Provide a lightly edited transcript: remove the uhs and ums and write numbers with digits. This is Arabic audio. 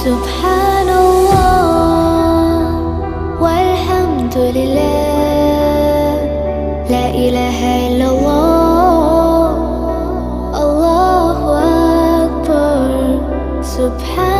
سبحان الله والحمد لله، لا إله إلا الله، الله أكبر. سبحان